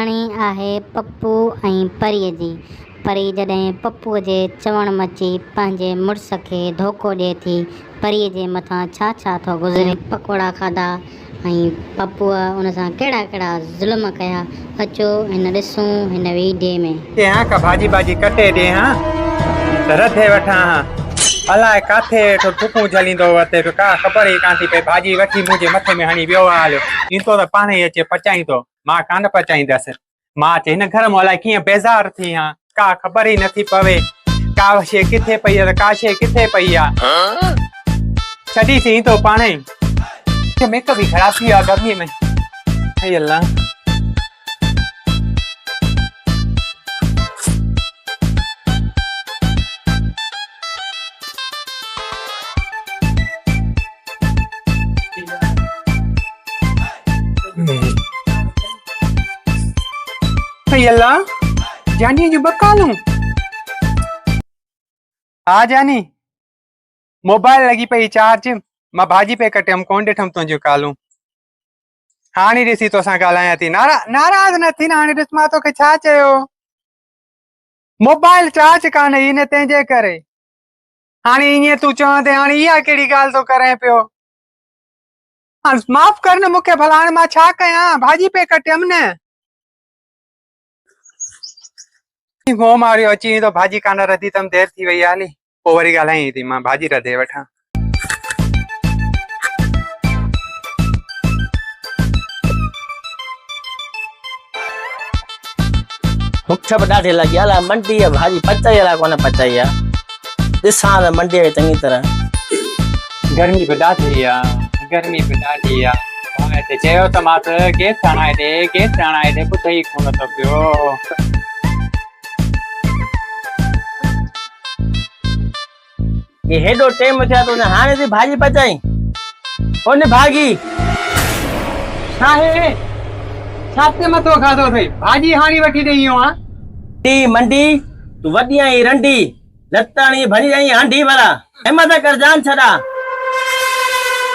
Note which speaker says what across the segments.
Speaker 1: कहाणी आहे पप्पू ऐं परीअ जी। परी जॾहिं पप्पूअ जे चवण मची पंहिंजे मुड़ुस खे धोखो ॾिए थी परीअ जे मथां छा छा थो गुज़रे। पकोड़ा खाधा ऐं पप्पूअ उन सां कहिड़ा कहिड़ा ज़ुल्म कया, अचो हिन ॾिसूं हिन वीडियो में।
Speaker 2: यहाँ का भाजी भाजी कटे दे हाँ रथे वठा हाँ अलाए काथे तो टुकू झलींदो वते तो का खबर ही कान थी पे भाजी वठी मुझे मथे में हणी वियो हालियो इन तो पाण ही अचे पचाई तो मां कान पचाईंदसि। मां चे हिन घर में अलाए कीअं बेज़ार थी हाँ का खबर ही नथी पवे का शे किथे पई है का शे किथे पई आ छड़ी सी तो पाण ही के मेकअप भी खराब थी आ गर्मी में। हे अल्लाह अल्लाह जानी जो बकालू हाँ जानी मोबाइल लगी पई चार्ज मां भाजी पे कटम कोन ॾिठम तुंहिंजो कालू हाणे ॾिसी तोसां ॻाल्हायां थी नाराज़ न थी न हाणे ॾिस मां तोखे छा चयो मोबाइल चार्ज कान्हे इन तंहिंजे करे हाणे ईअं तूं चवंदे हाणे इहा कहिड़ी ॻाल्हि थो करें पियो। माफ़ कर न मूंखे भला हाणे मां छा कयां भाजी पे कटियमि न मोह मारियो अची तो भाजी कान रधी तम देर थी वई हाली पोइ वरी ॻाल्हाई थी मां भाजी रधे वठां।
Speaker 3: मुख्य ॾाढी लगी अला मंडी भाजी पचाई अला कोन पचाई आ ॾिसां त मंडी में चङी तरह
Speaker 2: गर्मी भी ॾाढी आ गर्मी भी ॾाढी आ हिते चयो त मां त केस आणाए ॾे ॿुधई कोन थो पियो।
Speaker 3: ये हेडो टाइम थिया तो हाणे थी भाजी पचाई ओने भागी
Speaker 2: छा हे छाते मथो खाधो थई भाजी हाणी वठी ॾेई आ
Speaker 3: टी मंडी तू वडी आई रंडी लताणी भनी आई हांडी वाला हिम्मत कर जान छड़ा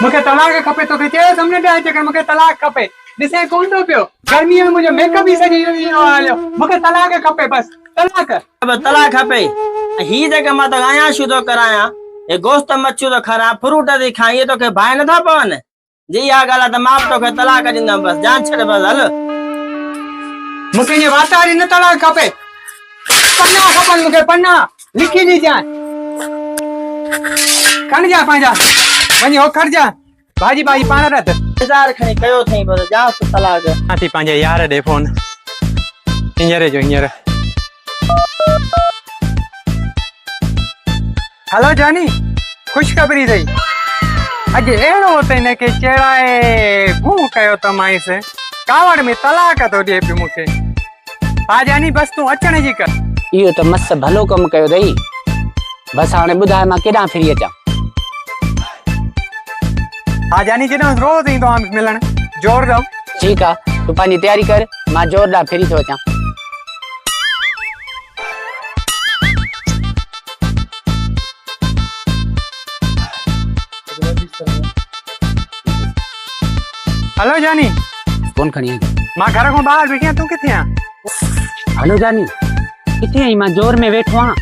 Speaker 2: मूंखे तलाक खपे तोखे चयो समझ में अचे कर मूंखे तलाक खपे ॾिसे कोन थो पियो गर्मी में मुंहिंजो मेकअप भी सॼी वियो हालियो मूंखे तलाक खपे बस
Speaker 3: तलाक खपे ही जेका मां तो आया शु तो कराया ए गोश्त मच्छू तो खरा फ्रूट दी खाई तो के भाई नथा पवन जी आ गाला त मां तो के तलाक ॾींदम बस जान छड़ बस हल
Speaker 2: मूंखे ये वातारी न तलाक खपे पन्ना खपन मूंखे पन्ना लिखी दी जान खण जा पंहिंजा वञी हो खड़ जा भाजी भाई पाण रत
Speaker 3: हजार खणी कयो थई बस जा तलाक
Speaker 2: आती पंहिंजे यार ॾे फोन हींअर जो हींअर। हेलो जानी खुशखबरी अथई अॼु अहिड़ो त हिनखे चढ़ाए घूं कयो त माइस कावड़ में तलाक थो ॾिए पियो मूंखे। हा जानी बस तूं अचण जी कर
Speaker 4: इहो त मस्त भलो कमु कयो अथई बस हाणे ॿुधाए मां केॾां फिरी अचां।
Speaker 2: हा जानी जॾहिं रोज़ ईंदो आहे मिलण जोर दम
Speaker 4: ठीकु आहे तूं पंहिंजी तयारी कर मां जोर ॾांहुं फिरी थो अचां।
Speaker 2: हेलो जानी
Speaker 4: फोन खणी आई
Speaker 2: मां घर खां ॿाहिरि वेठी आहियां तूं किथे आहीं?
Speaker 4: हेलो जानी किथे आई मां जोर में वेठो आहियां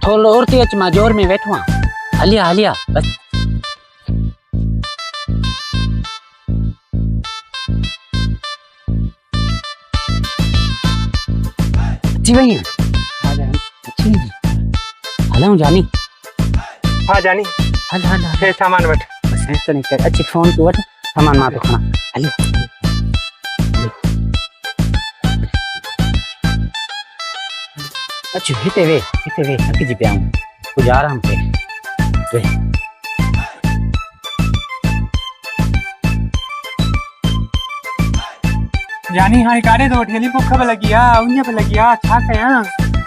Speaker 4: थोरो और थी अच मां जोर में वेठो आहियां हलिया हलिया बस अची वई आहीं हलूं जानी।
Speaker 2: हा जानी
Speaker 4: हल हल
Speaker 2: हे सामान वठ
Speaker 4: बस ऐसा नहीं कर अच्छी फोन तू वठ सामान मां तो खणा हली अच्छा हिते वे थकिजी पिया आऊं कुछ आराम से वे
Speaker 2: जानी हाणे काॾे थो वठी हली बुख बि लॻी आहे उञ बि लॻी आहे छा कयां?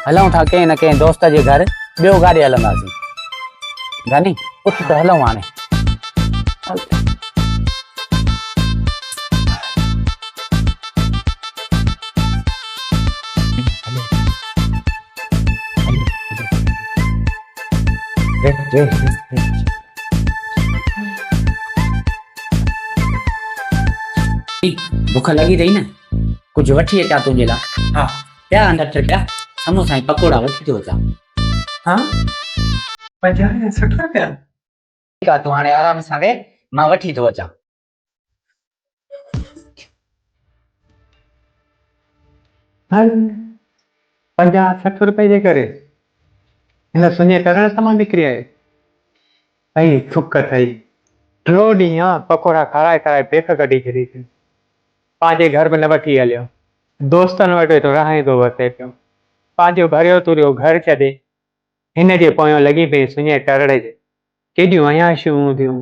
Speaker 4: हलूं था कंहिं न कंहिं दोस्त जे घर ॿियो गाॾी हलंदासीं जानी उथ त हलूं हाणे भूख लगी रही ना कुछ वठी अचां तुंहिंजे लाइ
Speaker 2: हा
Speaker 4: पिया 60 रुपया समोसा ऐं पकोड़ा वठी थो अचां
Speaker 2: हाँ 50 या 60 रुपया
Speaker 4: ठीकु आहे तूं हाणे आराम सां वेह मां वठी थो अचां
Speaker 2: हल 50-60 रुपए जे करे हिन सुञे करण सां मां निकिरी आयो भई थुक अथई टियों ॾींहुं आहे पकोड़ा खाराए खाराए पेक कढी छॾी अथई पंहिंजे घर में न वठी हलियो दोस्तनि वटि वेठो रहाईंदो वसे पियो पंहिंजो भरियो तुरियो घर छॾे हिन जे पोयां लॻी पई सुञे टरड़े जे केॾियूं अयाशियूं हूंदियूं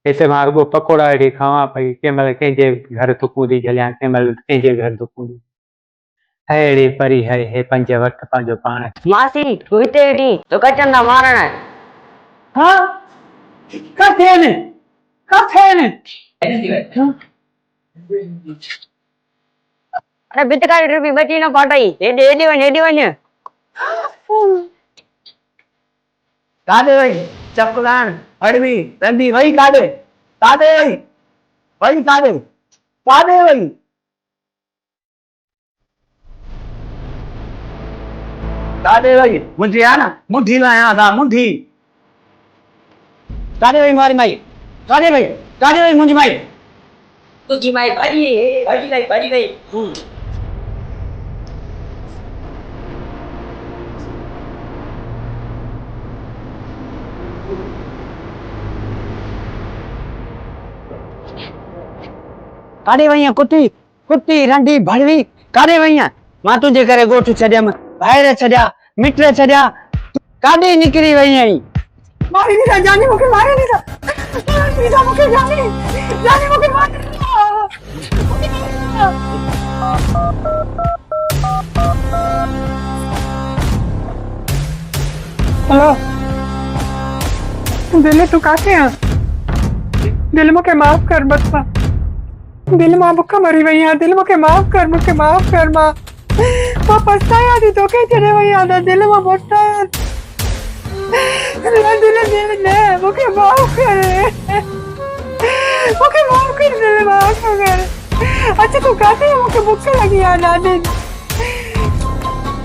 Speaker 2: हिते मां रुॻो पकोड़ा वेठी खावां पई कंहिं महिल कंहिंजे घर थुकूं थी झलियां कंहिं महिल कंहिंजे घर थुकूं थी अहिड़ी परी है हे पंज वक़्त पंहिंजो पाण
Speaker 5: मासी तू हिते वेठी तो कचंदा मारण
Speaker 2: हाँ किथे आहिनि किथे आहिनि
Speaker 5: अरे बितकारी रुपी बची न पाटई हेॾे वञ काॾे वई चपलान अड़वी तंदी वई काॾे वई काॾे वई काॾे वई मुंहिंजी आहे न मुंडी लाहियां था मुंडी काॾे वई मारी माई काॾे वई मुंहिंजी माई तुझी माई भाॼी गई काॾे वई कुटी रंडी भड़वी काॾे वई मां तुंहिंजे करे ॻोठ छॾियमि ॿाहिरि छॾिया मिट छॾिया काॾे निकिरी वई आहीं मारी नीता जानी मूंखे मारे नीता मूंखे जानी मूंखे मारे
Speaker 2: हेलो दिल तू काथे है दिल मूंखे माफ़ कर बस दिल मां बुख मरी वई आहियां दिल मूंखे माफ़ कर मां पछतायां थी तोखे छॾे वई आहियां दिल मां पछतायां दिल मूंखे माफ़ कर दिल माफ़ कर अच्छा तूं काथे है मूंखे बुख लगी आहे ॾाढी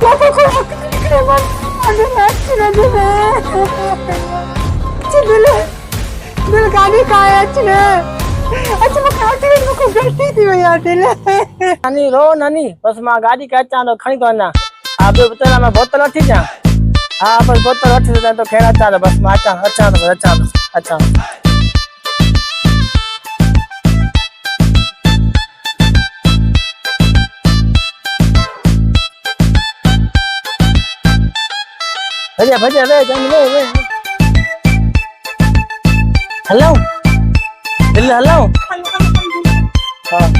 Speaker 2: तो कोई हक़ निकिरे दिल गाड़ी का है अच्छा मैं काटे मुझको गलती थी भैया दिल
Speaker 3: नानी रो नानी बस मां गाड़ी के अचां तो खणी तो ना आप बोतल में बोतल वठी जा हाँ बस बोतल वठी तो खैर अचां तो बस मां अचां भैया वे हेलो दिल हेलो हाँ